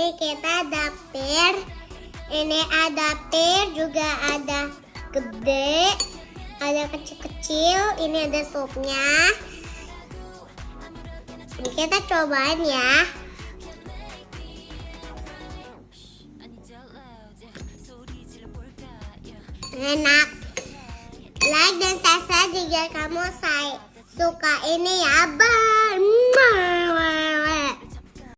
ini kita dapur. Ini ada pir, juga ada gede, ada kecil-kecil. Ini ada supnya. Ini kita cobain ya. Enak. Like dan subscribe jika kamu suka ini ya. Bye.